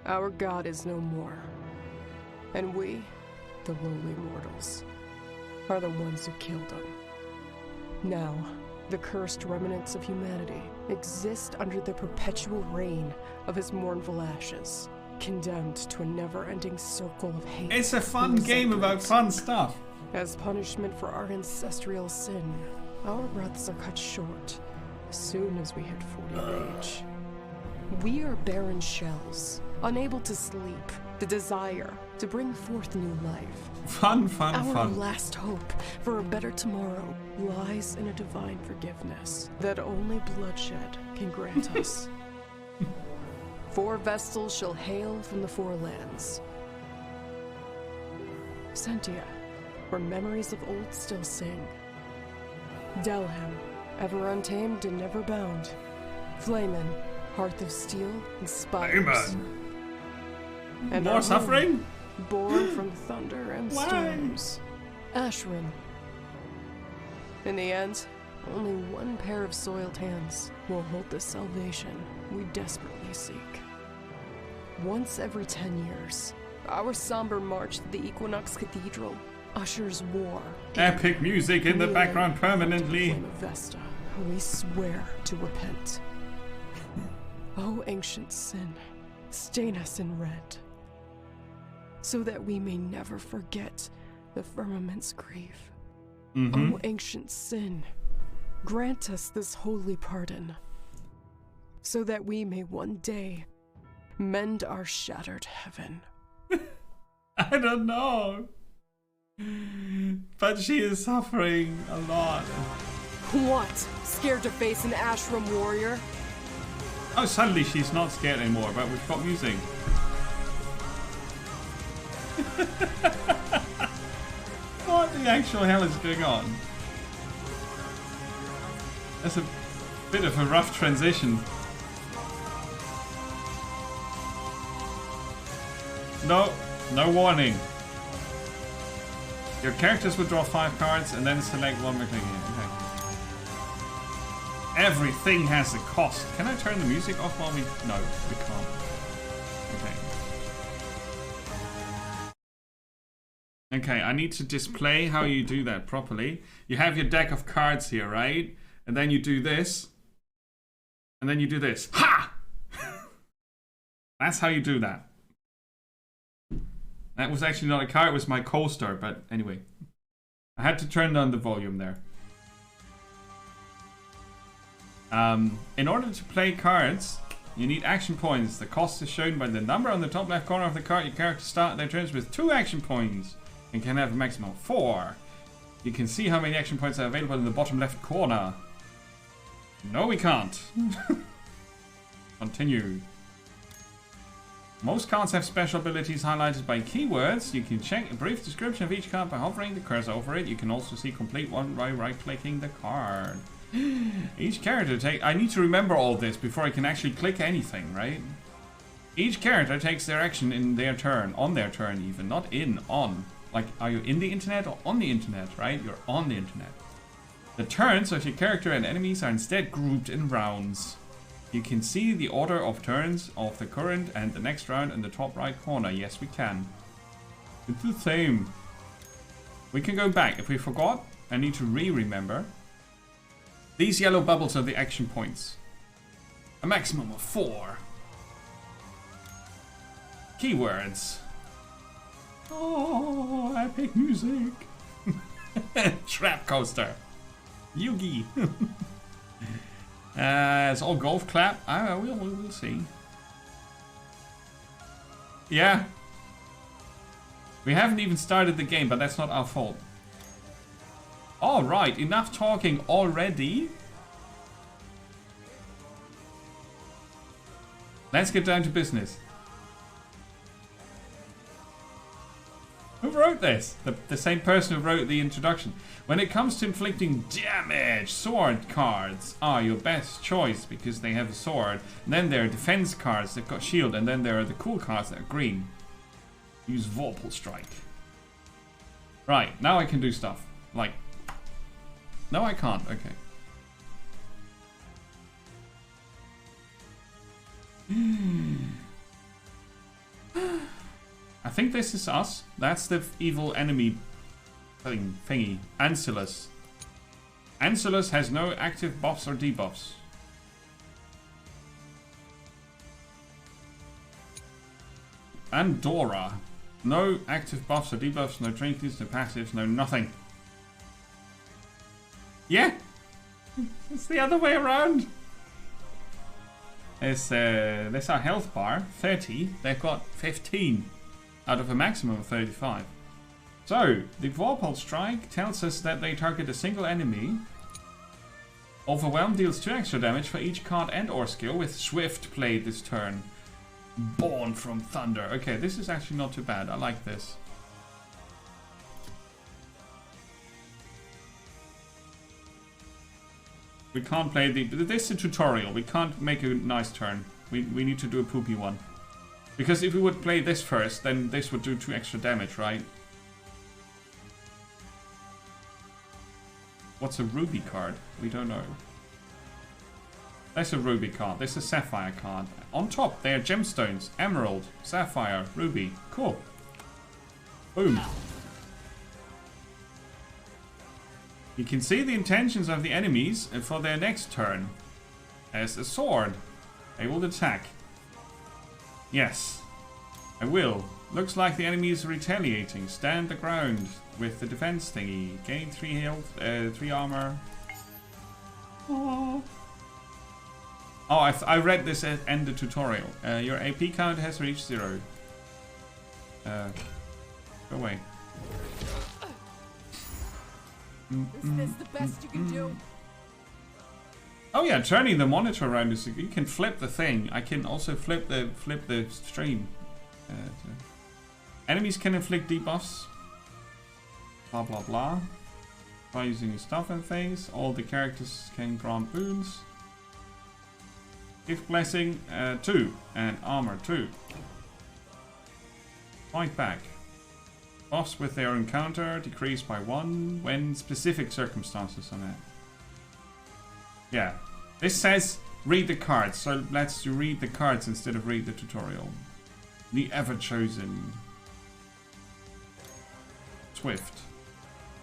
Our god is no more. And we, the lowly mortals, are the ones who killed him. Now, the cursed remnants of humanity exist under the perpetual reign of his mournful ashes, condemned to a never-ending circle of hate. It's a fun game about fun stuff. As punishment for our ancestral sin, our breaths are cut short as soon as we hit 40 of age. We are barren shells, unable to sleep, the desire to bring forth new life. Fun. Our last hope for a better tomorrow lies in a divine forgiveness that only bloodshed can grant us. 4 vestals shall hail from the 4 lands. Sentia, where memories of old still sing. Delhem, ever untamed and never bound. Flamen, hearth of steel and spires. And more suffering? Born from thunder and storms. Ashran. In the end, only one pair of soiled hands will hold the salvation we desperately seek. Once every 10 years, our somber march to the Equinox Cathedral ushers war. Epic music in the background permanently. Flame of Vesta, we swear to repent. O ancient sin, stain us in red, so that we may never forget the firmament's grief. O ancient sin, grant us this holy pardon, so that we may one day mend our shattered heaven. I don't know. But she is suffering a lot. What? Scared to face an Ashram warrior? Oh, suddenly she's not scared anymore, but we've got music. What the actual hell is going on? That's a bit of a rough transition. No warning. Your characters will draw 5 cards and then select one by clicking it. Okay. Everything has a cost. Can I turn the music off while we... No, we can't. Okay. Okay, I need to display how you do that properly. You have your deck of cards here, right? And then you do this. And then you do this. Ha! That's how you do that. That was actually not a card, it was my coaster, but anyway. I had to turn down the volume there. In order to play cards, you need action points. The cost is shown by the number on the top left corner of the card. Your character starts their turns with 2 action points and can have a maximum of 4. You can see how many action points are available in the bottom left corner. No, we can't. Continue. Most cards have special abilities highlighted by keywords. You can check a brief description of each card by hovering the cursor over it. You can also see complete one by right-clicking the card. Each character I need to remember all this before I can actually click anything, right? Each character takes their action in their turn, on their turn even, not in, on. Like, are you in the internet or on the internet, right? You're on the internet. The turns of your character and enemies are instead grouped in rounds. You can see the order of turns of the current and the next round in the top right corner. Yes, we can. It's the same. We can go back. If we forgot, I need to remember. These yellow bubbles are the action points. A maximum of 4. Keywords. Oh, epic music. Trap coaster. Yugi. It's all golf clap. We'll see. Yeah. We haven't even started the game, but that's not our fault. Alright, enough talking already. Let's get down to business. Who wrote this? The same person who wrote the introduction. When it comes to inflicting damage, sword cards are your best choice because they have a sword. And then there are defense cards that got shield, and then there are the cool cards that are green. Use Vorpal Strike. Right, now I can do stuff. Like... No, I can't. Okay. I think this is us. That's the evil enemy thingy. Ancillus. Ancillus has no active buffs or debuffs. Andorra. No active buffs or debuffs, no trinkets, no passives, no nothing. Yeah! It's the other way around. There's our health bar, 30. They've got 15 out of a maximum of 35. So, the Vorpal Strike tells us that they target a single enemy. Overwhelm deals 2 extra damage for each card and or skill with Swift played this turn. Born from Thunder. Okay, this is actually not too bad. I like this. We can't play this is a tutorial. We can't make a nice turn. We need to do a poopy one. Because if we would play this first, then this would do 2 extra damage, right? What's a ruby card? We don't know. That's a ruby card. This is a sapphire card. On top, they are gemstones. Emerald, sapphire, ruby. Cool. Boom. You can see the intentions of the enemies for their next turn. As a sword. I will attack. Yes. I will. Looks like the enemy is retaliating. Stand the ground with the defense thingy. Gain 3 health, 3 armor. Oh. Oh, I read this at end of tutorial. Your AP count has reached 0. Go away. Is this the best you can do? Oh yeah, turning the monitor around is you can flip the thing. I can also flip the stream. Enemies can inflict debuffs. Blah blah blah. By using your stuff and things, all the characters can grant boons. Gift blessing 2 and armor 2. Fight back. Buffs with their encounter decrease by 1 when specific circumstances are met. Yeah, this says read the cards, so let's read the cards instead of read the tutorial. The Ever-Chosen. Swift.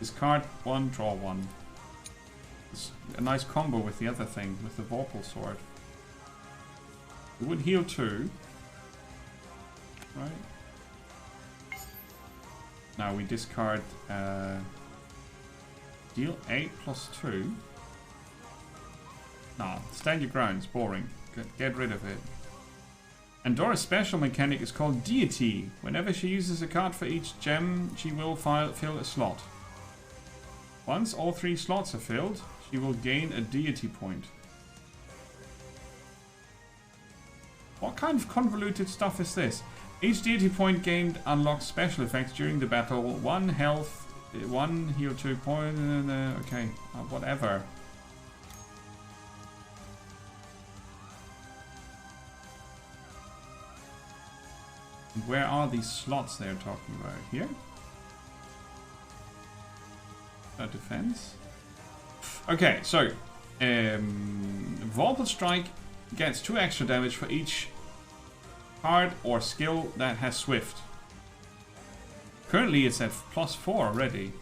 Discard 1, draw 1. It's a nice combo with the other thing, with the Vorpal Sword. It would heal 2. Right. Now we discard deal 8 plus 2. Nah, stand your ground, it's boring. Get rid of it. Andora's special mechanic is called Deity. Whenever she uses a card for each gem, she will fill a slot. Once all 3 slots are filled, she will gain a deity point. What kind of convoluted stuff is this? Each deity point gained unlocks special effects during the battle. 1 health, 1 heal 2 point. Okay, whatever. Where are these slots they're talking about? Here? Defense. Okay, so Vorpal Strike gets 2 extra damage for each card or skill that has Swift. Currently it's at +4 already.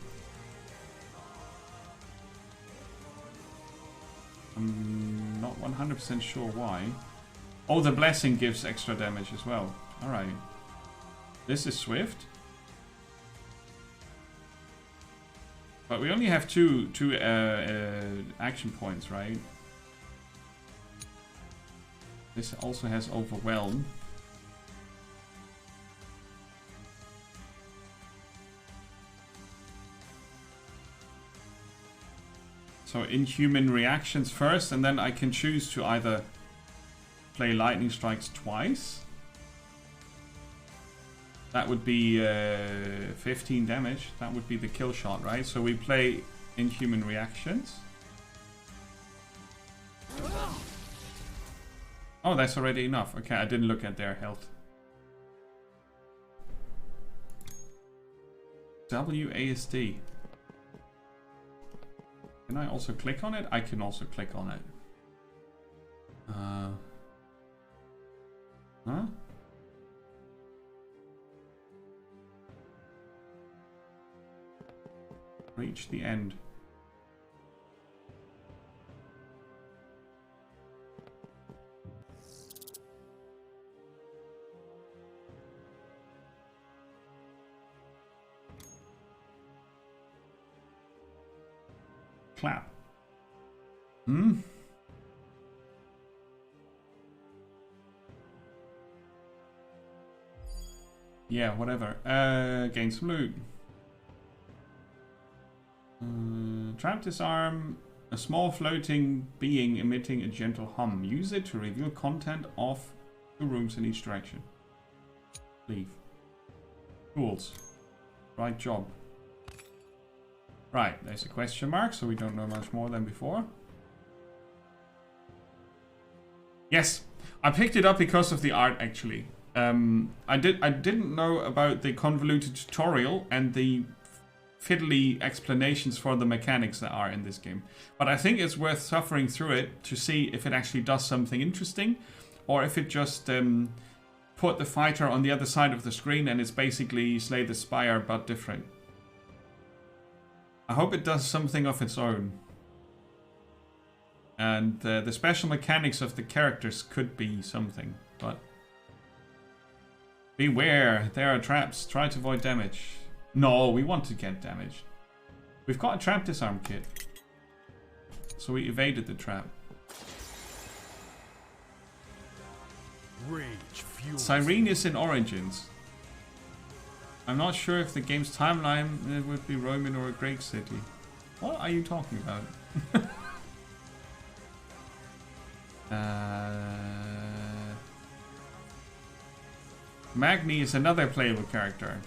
I'm not 100% sure why. Oh, the Blessing gives extra damage as well. Alright. This is Swift. But we only have two action points, right? This also has Overwhelm. So Inhuman Reactions first, and then I can choose to either play Lightning Strikes twice. That would be 15 damage. That would be the kill shot, right? So we play Inhuman Reactions. Oh, that's already enough. Okay, I didn't look at their health. WASD. Can I also click on it? I can also click on it. Huh? Reach the end. Clap. Hmm? Yeah, whatever. Gain some loot. Trap disarm. A small floating being emitting a gentle hum. Use it to reveal content of the rooms in each direction. Leave. Tools. Right job. Right, there's a question mark, so we don't know much more than before. Yes, I picked it up because of the art, actually. I didn't know about the convoluted tutorial and the fiddly explanations for the mechanics that are in this game. But I think it's worth suffering through it to see if it actually does something interesting, or if it just put the fighter on the other side of the screen and it's basically Slay the Spire but different. I hope it does something of its own. And the special mechanics of the characters could be something, but beware, there are traps. Try to avoid damage. No, we want to get damaged. We've got a trap disarm kit, so we evaded the trap. Cyrene is in Origins. I'm not sure if the game's timeline it would be Roman or a Greek city. What are you talking about? Magni is another playable character.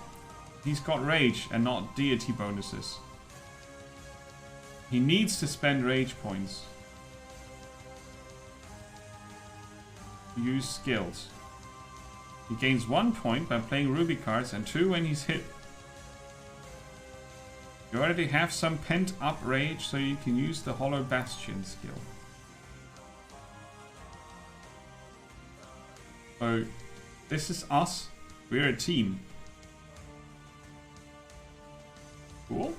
He's got rage and not deity bonuses. He needs to spend rage points. Use skills. He gains 1 point by playing ruby cards and 2 when he's hit. You already have some pent up rage, so you can use the Hollow Bastion skill. So, this is us. We're a team. Cool.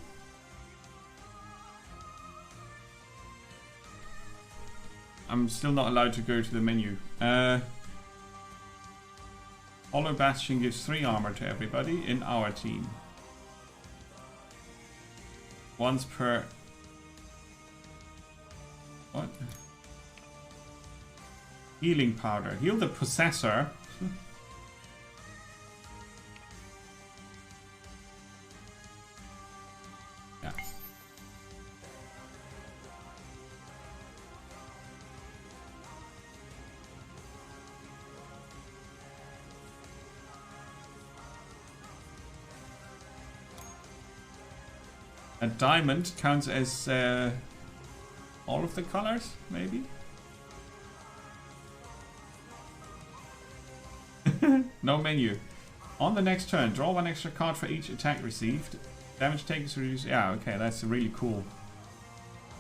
I'm still not allowed to go to the menu. Hollow Bastion gives 3 armor to everybody in our team. Once per... What? Healing powder. Heal the possessor. Yeah. A diamond counts as all of the colors, maybe? No menu. On the next turn, draw 1 extra card for each attack received. Damage taken is reduced. Yeah, okay, that's really cool.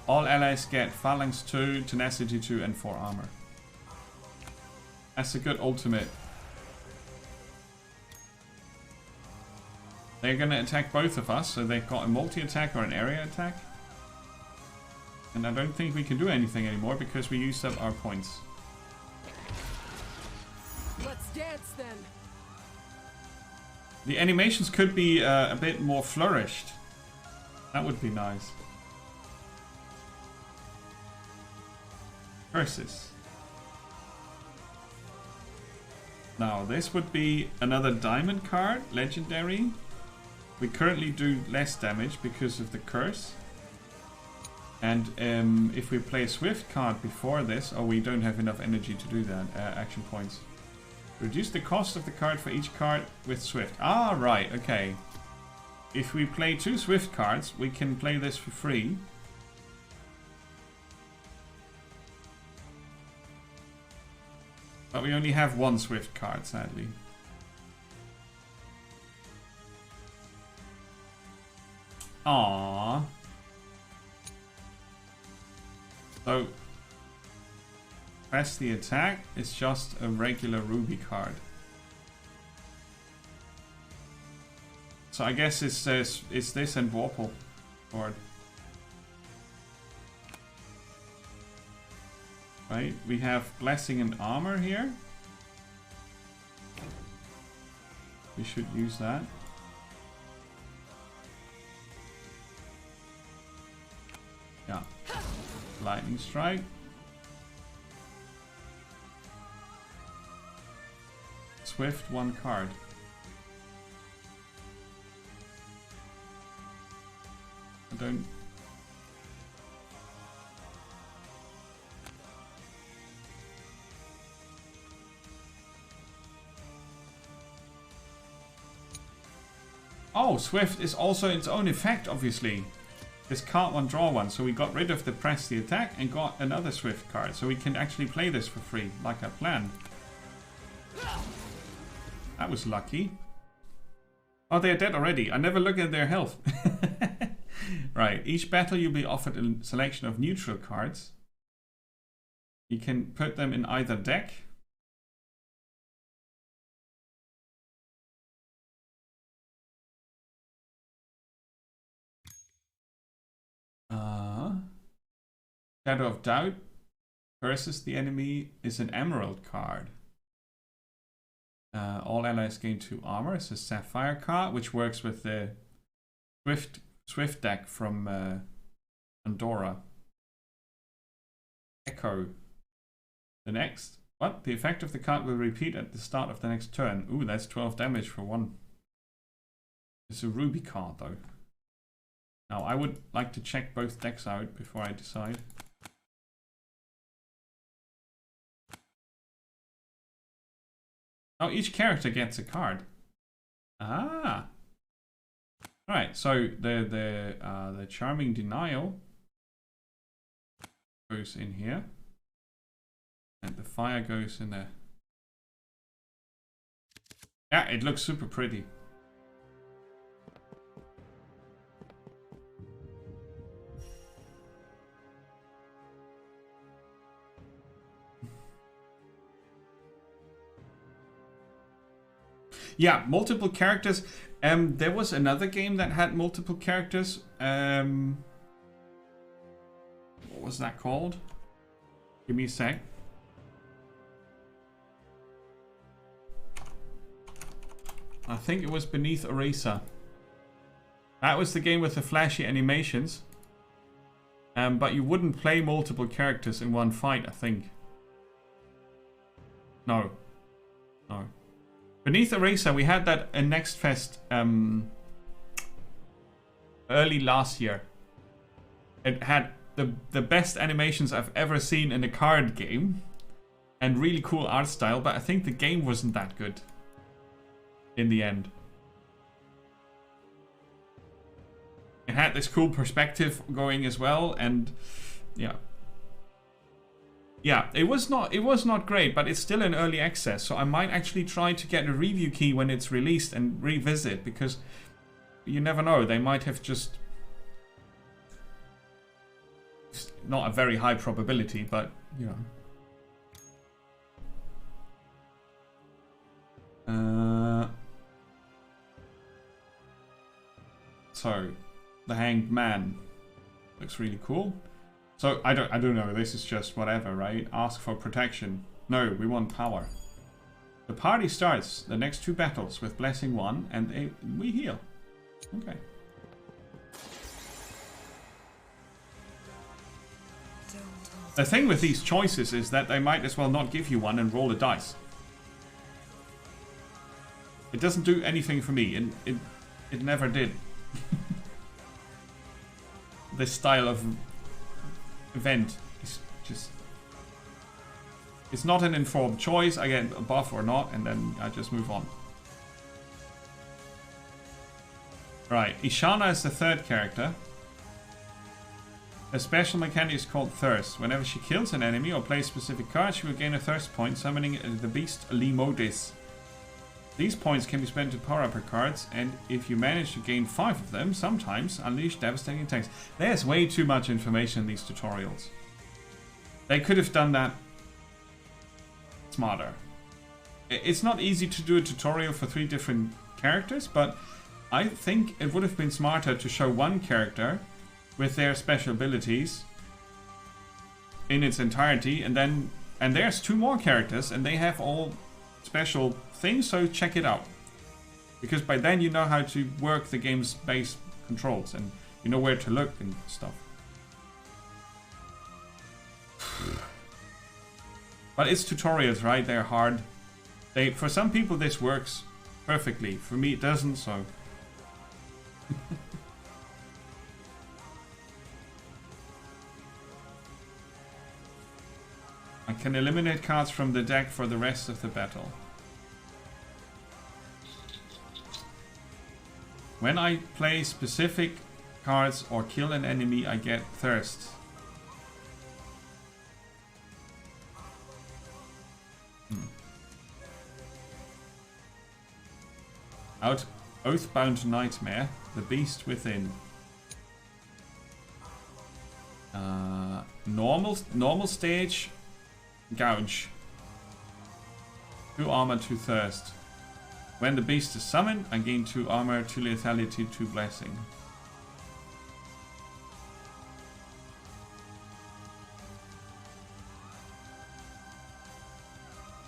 All allies get Phalanx 2, Tenacity 2, and 4 armor. That's a good ultimate. They're gonna attack both of us, so they've got a multi-attack or an area attack. And I don't think we can do anything anymore because we used up our points. Let's dance then. The animations could be a bit more flourished. That would be nice. Curses. Now this would be another diamond card, legendary. We currently do less damage because of the curse. And if we play a Swift card before this, oh, we don't have enough energy to do that, action points. Reduce the cost of the card for each card with Swift. Ah, right, okay. If we play 2 Swift cards, we can play this for free. But we only have 1 Swift card, sadly. Aww. So, press the attack is just a regular ruby card. So I guess it's this and Vorpal. Sword. Right, we have Blessing and Armor here. We should use that. Yeah. Lightning Strike. Swift, 1 card. I don't... Oh, Swift is also its own effect, obviously. Discard 1, draw 1. So we got rid of the press the attack and got another Swift card. So we can actually play this for free, like I planned. That was lucky. Oh, they're dead already. I never look at their health. Right. Each battle you'll be offered a selection of neutral cards. You can put them in either deck. Shadow of Doubt versus the enemy is an Emerald card. All allies gain 2 armor. It's a Sapphire card, which works with the Swift deck from Pandora. Echo. The next. What? The effect of the card will repeat at the start of the next turn. Ooh, that's 12 damage for 1. It's a Ruby card, though. Now, I would like to check both decks out before I decide. Oh, each character gets a card. Ah. Right. So the Charming Denial goes in here, and the fire goes in there. Yeah, it looks super pretty. Yeah, multiple characters. There was another game that had multiple characters. What was that called? Give me a sec. I think it was Beneath Eraser. That was the game with the flashy animations. But you wouldn't play multiple characters in one fight, I think. No. No. Beneath Eraser, we had that in Next Fest early last year. It had the best animations I've ever seen in a card game and really cool art style, but I think the game wasn't that good in the end. It had this cool perspective going as well, and yeah. Yeah, it was not great, but it's still in early access, so I might actually try to get a review key when it's released and revisit, because you never know, they might have just... It's not a very high probability, but, you know. So, the Hanged Man looks really cool. So, I don't know, this is just whatever, right? Ask for protection. No, we want power. The party starts the next 2 battles with Blessing 1 and we heal. Okay. The thing with these choices is that they might as well not give you one and roll a dice. It doesn't do anything for me, and it never did. This style of event is just... It's not an informed choice. I get a buff or not, and then I just move on. Right, Ishana is the 3rd character. A special mechanic is called Thirst. Whenever she kills an enemy or plays a specific card, she will gain a Thirst point, summoning the beast Limodis. These points can be spent to power up her cards, and if you manage to gain 5 of them, sometimes unleash devastating attacks. There's way too much information in these tutorials. They could have done that smarter. It's not easy to do a tutorial for 3 different characters, but I think it would have been smarter to show one character with their special abilities in its entirety, and there's 2 more characters and they have all special things, so check it out. Because by then you know how to work the game's base controls and you know where to look and stuff. But it's tutorials, right? They're hard. For some people this works perfectly. For me it doesn't, so... I can eliminate cards from the deck for the rest of the battle. When I play specific cards or kill an enemy, I get thirst. Out Oathbound Nightmare, the Beast Within. Normal stage, Gouge. 2 armor, 2 thirst. When the beast is summoned, I gain 2 armor, 2 lethality, 2 blessing.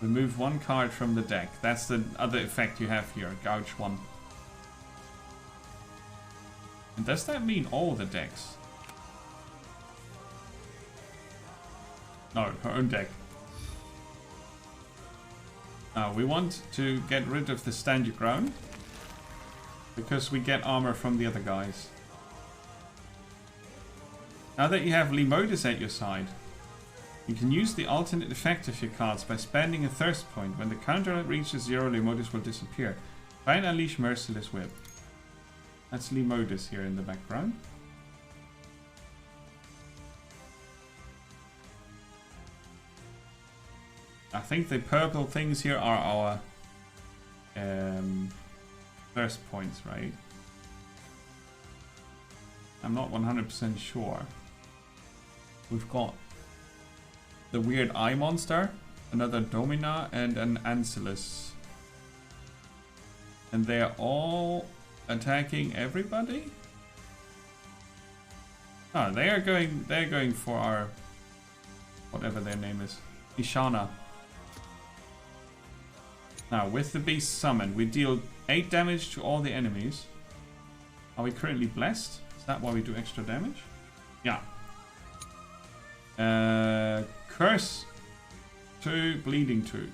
Remove 1 card from the deck. That's the other effect you have here, Gouge 1. And does that mean all the decks? No, her own deck. Now we want to get rid of the stand your ground, because we get armor from the other guys. Now that you have Limodus at your side, you can use the alternate effect of your cards by spending a thirst point. When the counter reaches 0, Limodus will disappear. Try and unleash Merciless Whip. That's Limodus here in the background. I think the purple things here are our thirst points, right? I'm not 100% sure. We've got the weird eye monster, another Domina, and an Ancillus. And they're all attacking everybody? Oh, they're going for our whatever their name is. Ishana. Now, with the beast summoned, we deal 8 damage to all the enemies. Are we currently blessed? Is that why we do extra damage? Yeah. Curse 2, bleeding 2.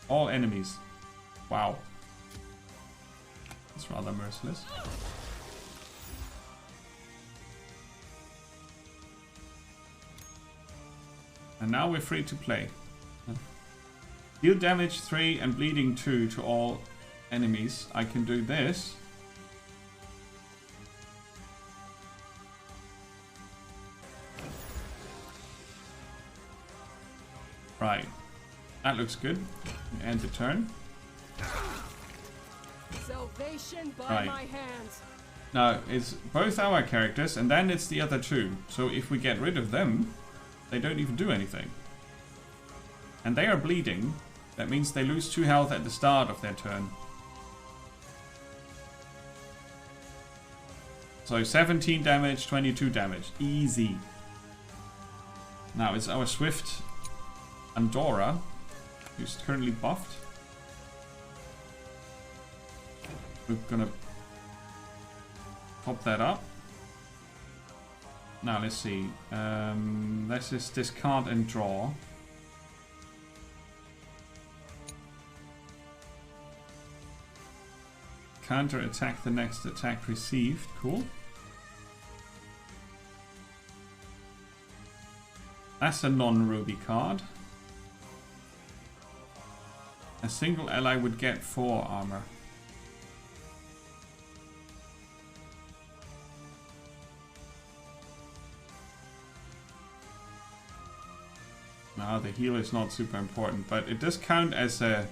All enemies. Wow. That's rather merciless. And now we're free to play. Deal damage 3 and bleeding 2 to all enemies. I can do this. Right. That looks good. End the turn. Salvation by my hands. Now, it's both our characters and then it's the other 2. So if we get rid of them, they don't even do anything. And they are bleeding. That means they lose 2 health at the start of their turn. So 17 damage, 22 damage. Easy. Now it's our Swift Andorra, who's currently buffed. We're gonna pop that up. Now let's see. Let's just discard and draw. Counter attack the next attack received. Cool. That's a non-ruby card. A single ally would get 4 armor. Now the heal is not super important, but it does count as a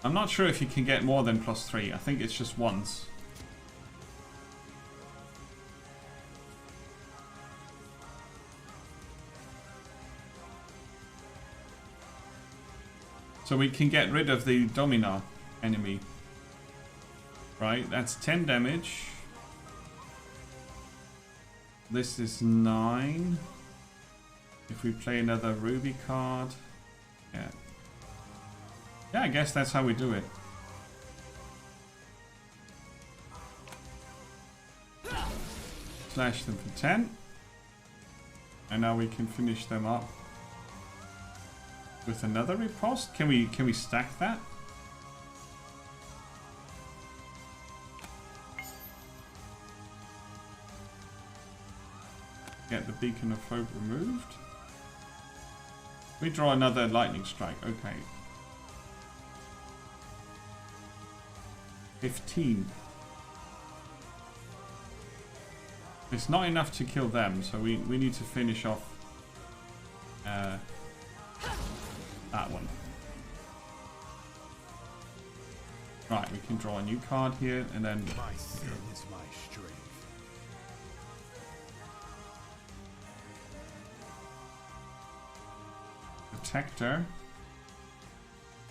I'm not sure if you can get more than +3. I think it's just once. So we can get rid of the Domina enemy. Right, that's 10 damage. This is 9. If we play another ruby card. Yeah. Yeah, I guess that's how we do it. Slash them for 10. And now we can finish them up with another riposte. Can we stack that? Get the Beacon of Hope removed. We draw another lightning strike. Okay. 15. It's not enough to kill them, so we need to finish off that one. Right, we can draw a new card here, and then my sin is my strength. Protector.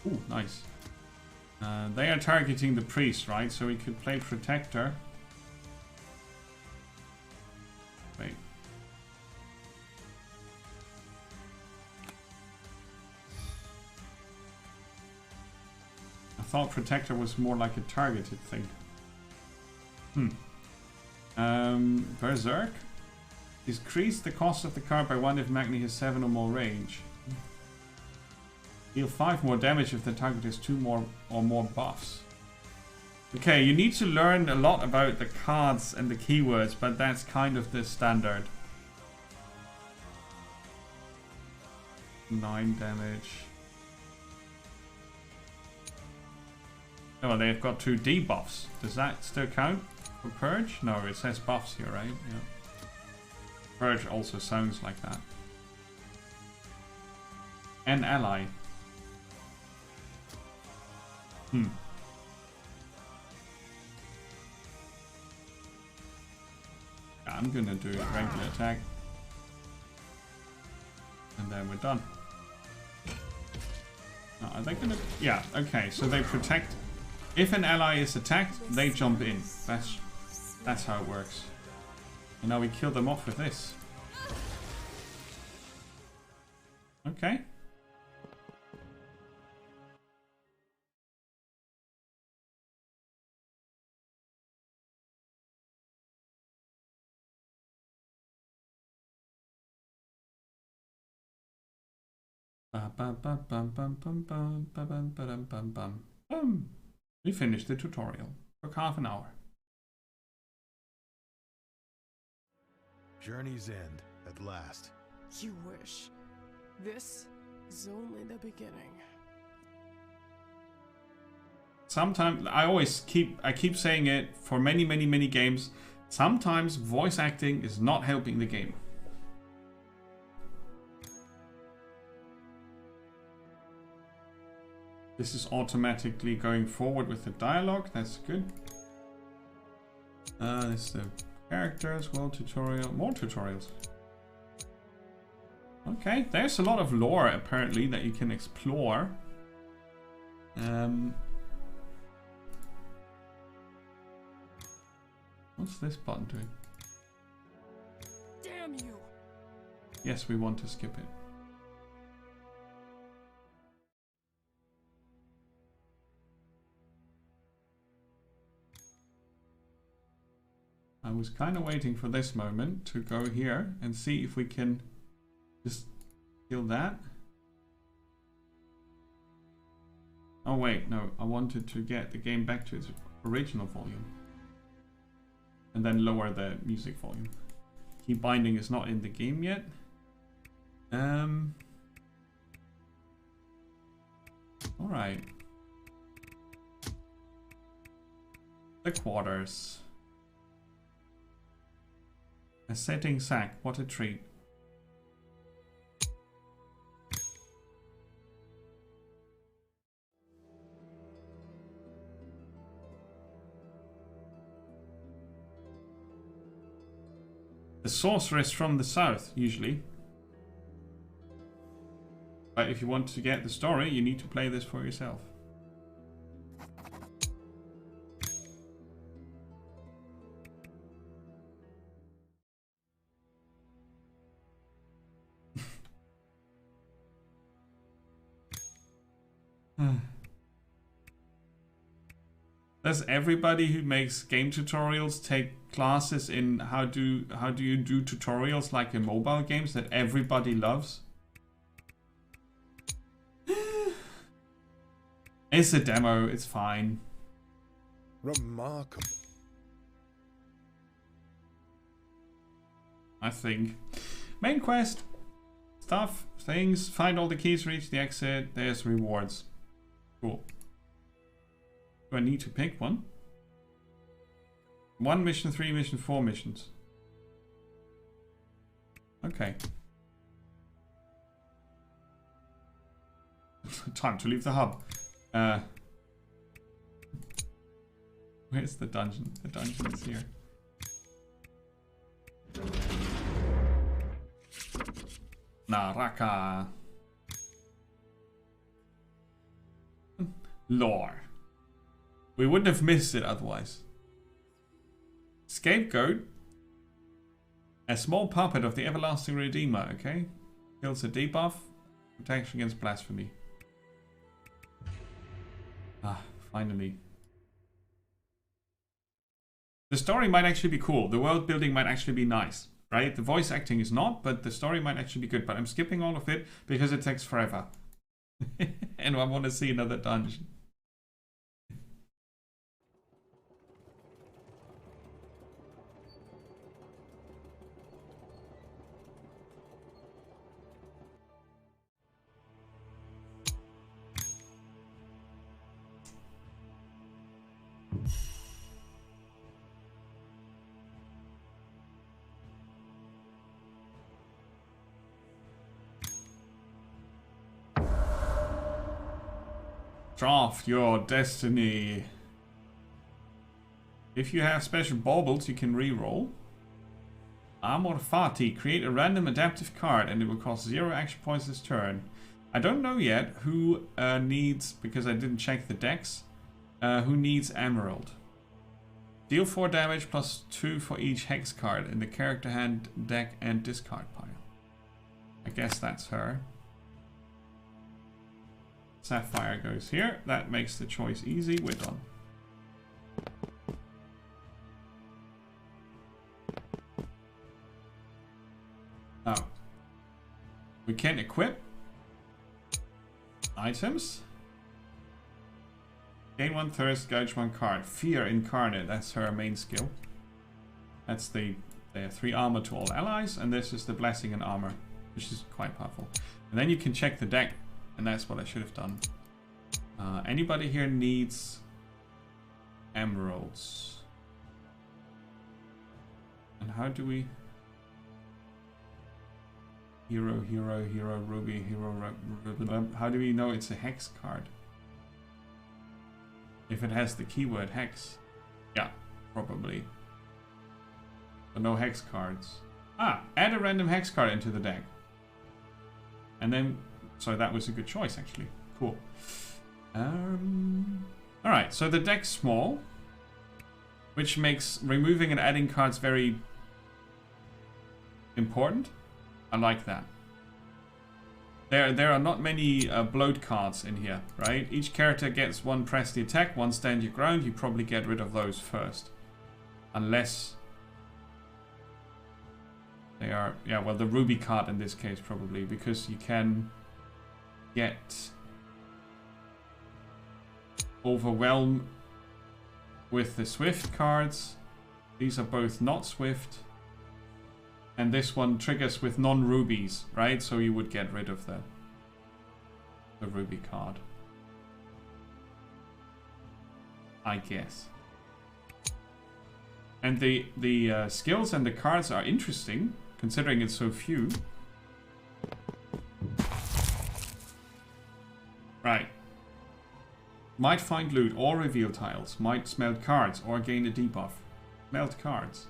Ooh, nice. They are targeting the priest, right? So we could play Protector. Wait. I thought Protector was more like a targeted thing. Berserk. Decrease the cost of the card by 1 if Magni has 7 or more range. Deal 5 more damage if the target has 2 more or more buffs. Okay, you need to learn a lot about the cards and the keywords, but that's kind of the standard. 9 damage. Oh, they've got 2 debuffs. Does that still count for Purge? No, it says buffs here, right? Yeah. Purge also sounds like that. An ally. I'm gonna do a regular attack. And then we're done. Oh, are they gonna... Yeah, okay, so they protect... If an ally is attacked, they jump in. That's how it works. And now we kill them off with this. Okay. We finished the tutorial. Took half an hour. Journey's end, at last. You wish. This is only the beginning. Sometimes I keep saying it for many games. Sometimes voice acting is not helping the game. This is automatically going forward with the dialogue. That's good. This is the characters, world tutorial, more tutorials. Okay, there's a lot of lore apparently that you can explore. What's this button doing? Damn you! Yes, we want to skip it. I was kind of waiting for this moment to go here and see if we can just kill that. Oh wait, no, I wanted to get the game back to its original volume. And then lower the music volume. Key binding is not in the game yet. Alright. The quarters. A setting sack, what a treat. The sorceress from the south, usually. But if you want to get the story, you need to play this for yourself. Does everybody who makes game tutorials take classes in how do you do tutorials like in mobile games that everybody loves? It's a demo, it's fine. Remarkable. I think. Main quest. Stuff, things, find all the keys, reach the exit, there's rewards. Cool. Do I need to pick one? 1 mission, 3 mission, 4 missions. Okay. Time to leave the hub. Where's the dungeon? The dungeon is here. Naraka. Lore. We wouldn't have missed it otherwise. Scapegoat. A small puppet of the Everlasting Redeemer, okay? Kills a debuff. Protection against blasphemy. Ah, finally. The story might actually be cool. The world building might actually be nice, right? The voice acting is not, but the story might actually be good. But I'm skipping all of it because it takes forever. And I want to see another dungeon. Draft your destiny. If you have special baubles, you can reroll. Amor Fati. Create a random adaptive card and it will cost 0 action points this turn. I don't know yet who needs, because I didn't check the decks, who needs Emerald. Deal 4 damage plus 2 for each hex card in the character hand, deck, and discard pile. I guess that's her. Sapphire goes here. That makes the choice easy. We're done. Now, we can equip items. Gain 1 thirst, gouge 1 card. Fear Incarnate, that's her main skill. That's the 3 armor to all allies, and this is the blessing and armor, which is quite powerful. And then you can check the deck. And that's what I should have done. Anybody here needs emeralds? And how do we... Hero, ruby, how do we know it's a hex card? If it has the keyword hex. Yeah, probably. But no hex cards. Ah, add a random hex card into the deck. And then... So that was a good choice, actually. Cool. Alright, so the deck's small, which makes removing and adding cards very important. I like that. There are not many bloat cards in here, right? Each character gets 1 press the attack, 1 stand your ground. You probably get rid of those first. Unless... they are... Yeah, well, the ruby card in this case, probably. Because you can... get overwhelm with the swift cards. These are both not swift, and this one triggers with non-rubies, right? So you would get rid of the ruby card, I guess. And the skills and the cards are interesting considering it's so few. Right. Might find loot or reveal tiles. Might smelt cards or gain a debuff. Smelt cards.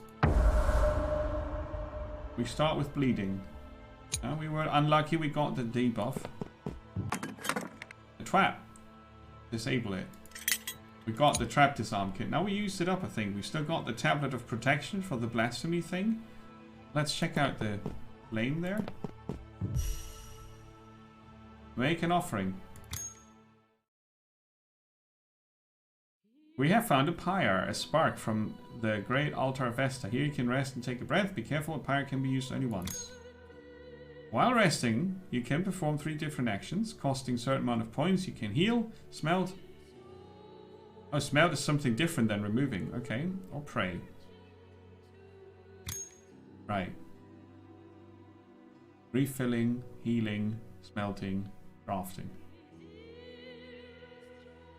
We start with bleeding. We were unlucky we got the debuff. The trap. Disable it. We got the trap disarm kit. Now we used it up, I think. We've still got the tablet of protection for the blasphemy thing. Let's check out the flame there. Make an offering. We have found a pyre, a spark from the great altar of Vesta. Here you can rest and take a breath. Be careful, a pyre can be used only once. While resting, you can perform 3 different actions, costing a certain amount of points. You can heal, smelt. Oh, smelt is something different than removing. Okay, or pray. Right. Refilling, healing, smelting, crafting.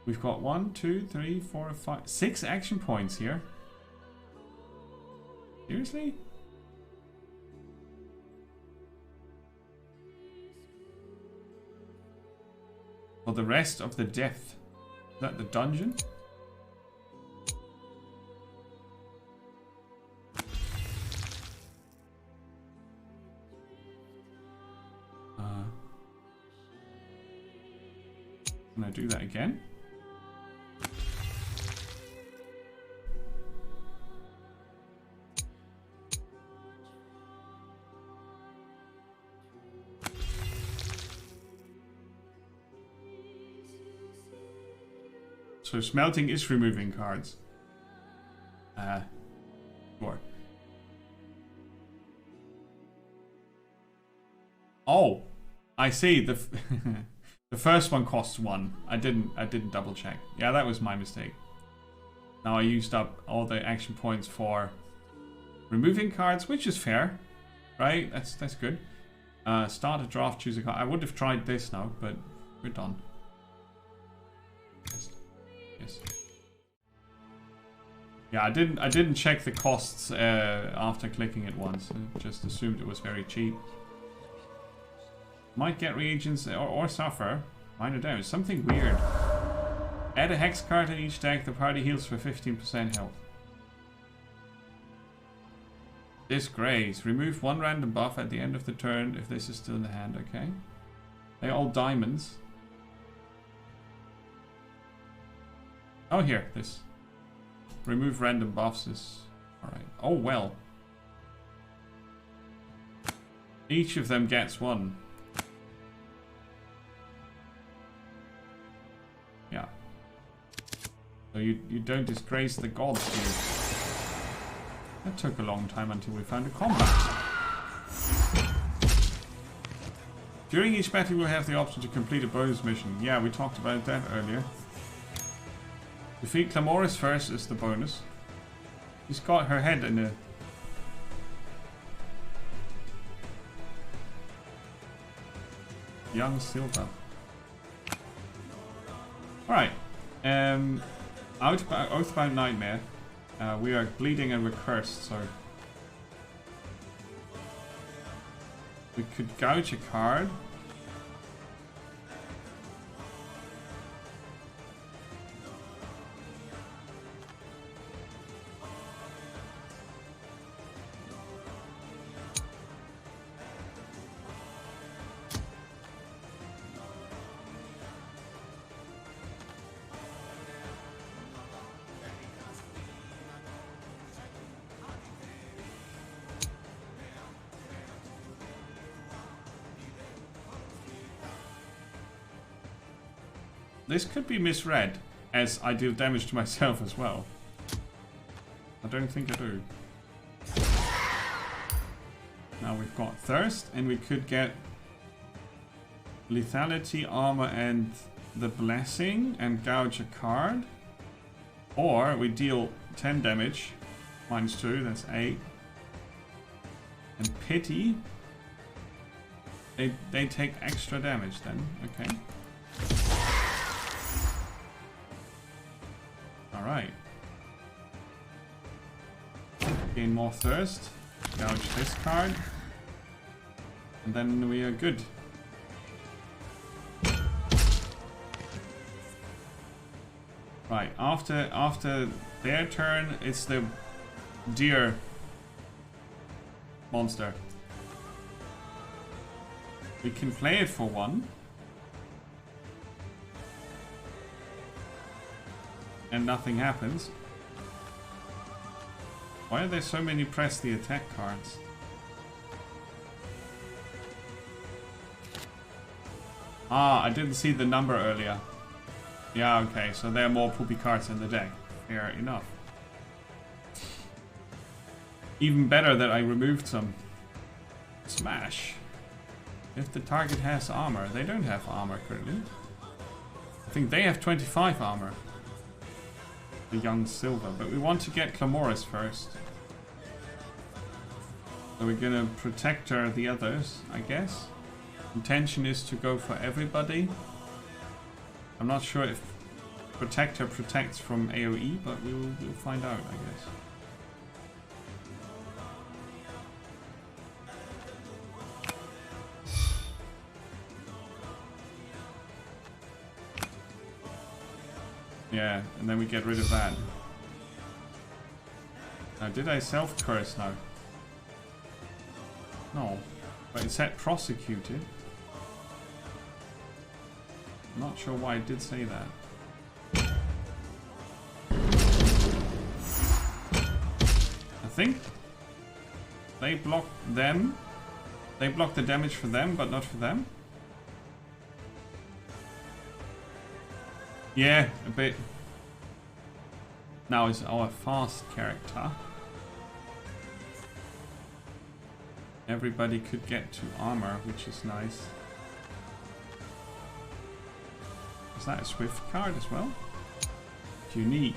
We've got 1, 2, 3, 4, 5, 6 action points here. Seriously? For the rest of the depth. Is that the dungeon? Can I do that again? So smelting is removing cards. Sure. Oh, I see. The the first one costs 1. I didn't double check. Yeah, that was my mistake. Now I used up all the action points for removing cards, which is fair, right? That's good. Start a draft, choose a card. I would have tried this now, but we're done. Yes. Yeah, I didn't check the costs after clicking it once. I just assumed it was very cheap. Might get reagents or suffer minor damage. Something weird. Add a hex card in each deck. The party heals for 15% health. Disgrace. Remove 1 random buff at the end of the turn if this is still in the hand. Okay. They're all diamonds. Oh, here. This. Remove random buffs is... Alright. Oh, well. Each of them gets 1. Yeah. So you don't disgrace the gods here. That took a long time until we found a combat. During each battle we'll have the option to complete a bonus mission. Yeah, we talked about that earlier. Defeat Clamoris first is the bonus. She's got her head in a... Young Silva. Alright. Oathbound Nightmare. We are bleeding and we're cursed, so... We could gouge a card. This could be misread as I deal damage to myself as well. I don't think I do. Now we've got Thirst, and we could get Lethality, Armor, and the Blessing, and gouge a card. Or we deal 10 damage, -2, that's 8. And Pity. They take extra damage then, okay. Alright. Gain more Thirst. Gouge this card. And then we are good. Right, after their turn, it's the deer monster. We can play it for 1. And nothing happens. Why are there so many press the attack cards? Ah, I didn't see the number earlier. Yeah, okay, so there are more poopy cards in the deck. Fair enough. Even better that I removed some. Smash. If the target has armor. They don't have armor currently. I think they have 25 armor. The young Silver. But we want to get Clamoris first. So we're gonna Protector the others, I guess. Intention is to go for everybody. I'm not sure if Protector protects from AoE, but we'll find out, I guess. Yeah, and then we get rid of that. Now, did I self-curse now? No. But it said prosecuted. I'm not sure why it did say that. I think they block them. They block the damage for them, but not for them. Yeah, a bit. Now is our fast character. Everybody could get to armor, which is nice. Is that a swift card as well? It's unique.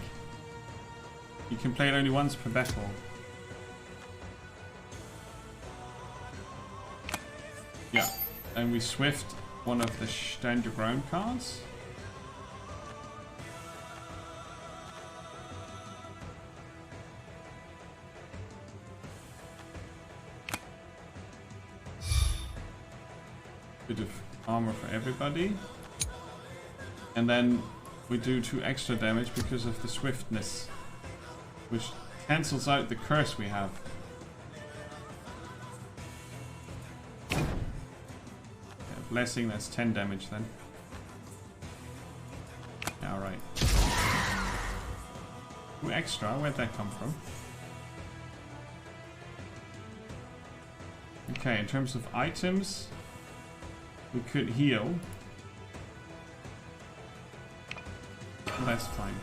You can play it only once per battle. Yeah, and we swift one of the Stand Your Ground cards. Bit of armor for everybody. And then we do 2 extra damage because of the swiftness, which cancels out the curse we have. Yeah, blessing, that's 10 damage then. Yeah, alright. 2 extra, where'd that come from? Okay, in terms of items, we could heal. That's fine.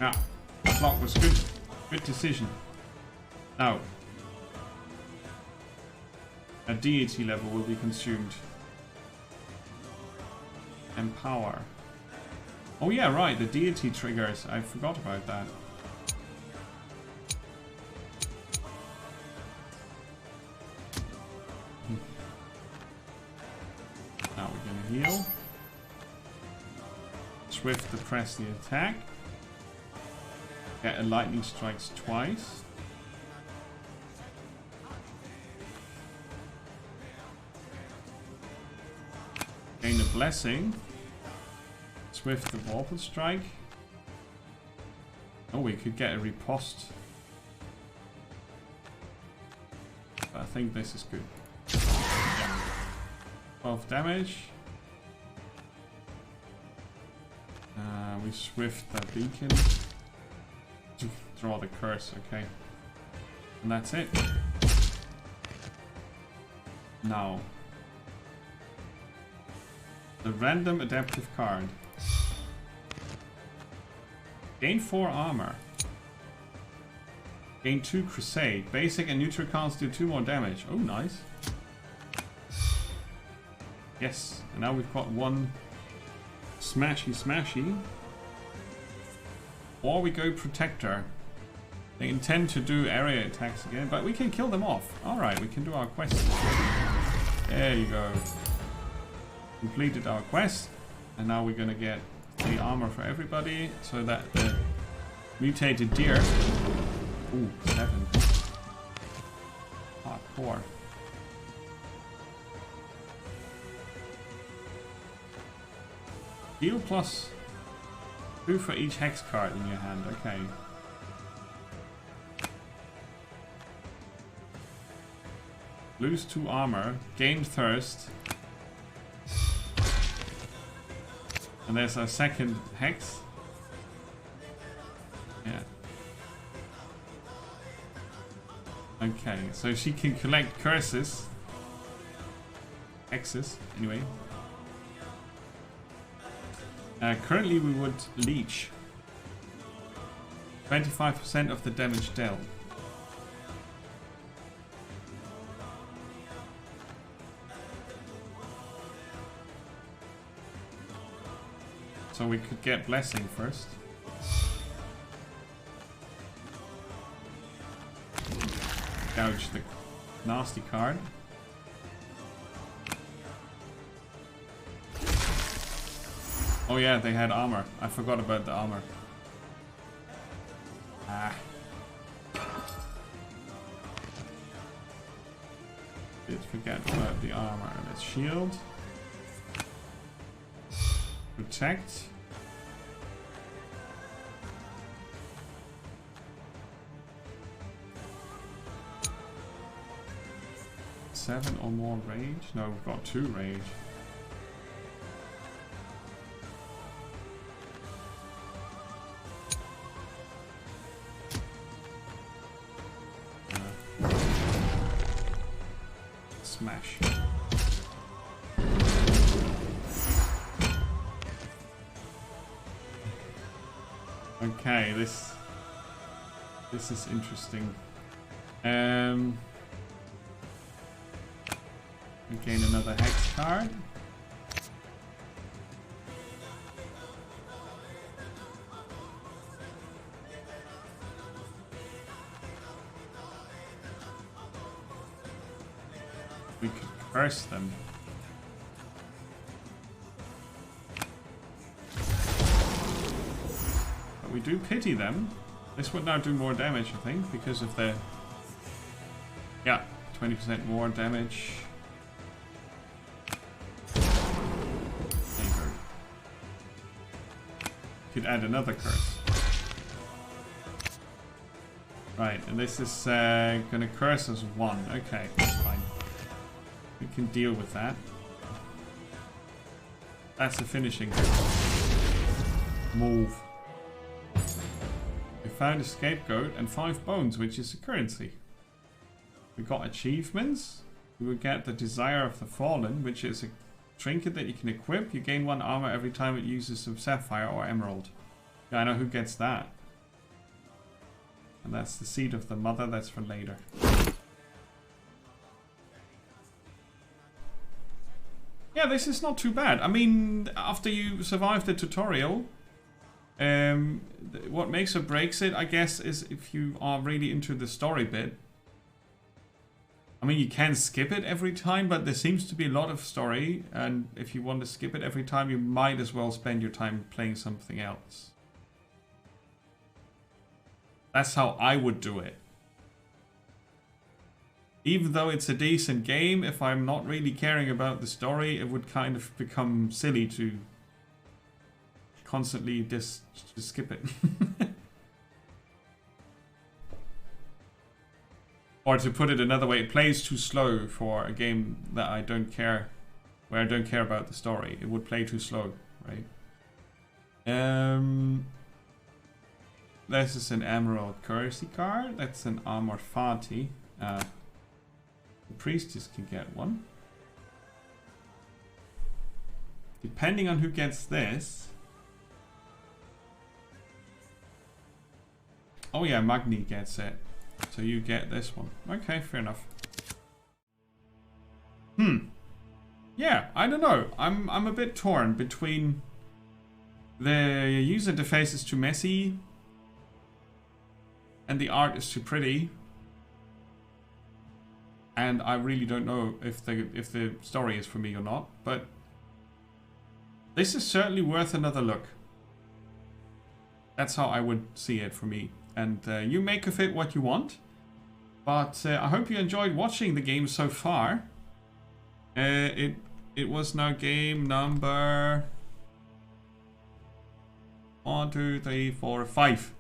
Yeah, block was good. Good decision. Now, a deity level will be consumed. Empower. Oh yeah, right, the deity triggers. I forgot about that. Now we're gonna heal. Swift to press the attack. Get a lightning strikes twice. Gain a blessing. Swift the Vorpal strike. Oh, we could get a riposte. But I think this is good. Yeah. 12 damage. We swift that beacon to draw the curse, okay. And that's it. Now, the random adaptive card. Gain 4 armor. Gain 2 crusade. Basic and neutral cards do 2 more damage. Oh, nice. Yes, and now we've got 1 smashy. Or we go Protector. They intend to do area attacks again, but we can kill them off. Alright, we can do our quest. There you go. Completed our quest. And now we're gonna get the armor for everybody, so that the mutated deer... Ooh, 7. Hardcore. Heal plus 2 for each hex card in your hand, okay. Lose 2 armor, gain thirst. And there's our second hex. Yeah. Okay, so she can collect curses. Hexes, anyway. Currently we would leech 25% of the damage dealt. So we could get blessing first. Gouge the nasty card. Oh yeah, they had armor. I forgot about the armor. Ah. Did forget about the armor. Let's shield. Protect. Seven or more rage? No, we've got 2 rage. Smash. Okay, this is interesting. Gain another hex card. We could curse them. But we do pity them. This would now do more damage, I think, because of the... Yeah, 20% more damage. Could add another curse. Right, and this is gonna curse us 1. Okay, that's fine. We can deal with that. That's the finishing move. We found a scapegoat and 5 bones, which is a currency. We got achievements. We will get the Desire of the Fallen, which is a trinket that you can equip. You gain 1 armor every time it uses some sapphire or emerald. Yeah, I know who gets that. And that's the Seed of the Mother. That's for later. Yeah, this is not too bad. I mean, after you survive the tutorial, what makes or breaks it, I guess, is if you are really into the story bit. I mean, you can skip it every time, but there seems to be a lot of story, and if you want to skip it every time, you might as well spend your time playing something else. That's how I would do it. Even though it's a decent game, if I'm not really caring about the story, it would kind of become silly to constantly just skip it. Or to put it another way, it plays too slow for a game that I don't care, where I don't care about the story. It would play too slow, right? This is an Emerald Currency card. That's an Armor Fati. The Priestess can get one. Depending on who gets this. Oh yeah, Magni gets it. So you get this one. Okay, fair enough. Yeah, I don't know. I'm a bit torn between the user interface is too messy and the art is too pretty. And I really don't know if the story is for me or not, but this is certainly worth another look. That's how I would see it for me. And you make of it what you want. But I hope you enjoyed watching the game so far. It was now game number 1, 2, 3, 4, 5.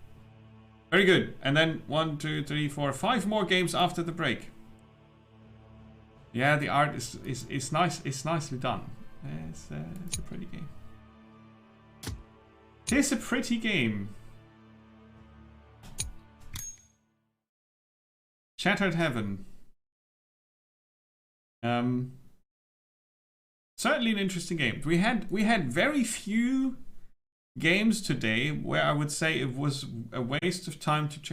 Very good. And then 1, 2, 3, 4, 5 more games after the break. Yeah, the art is nice. It's nicely done. It's a pretty game. It's a pretty game. Shattered Heaven. Certainly an interesting game. We had very few games today where I would say it was a waste of time to check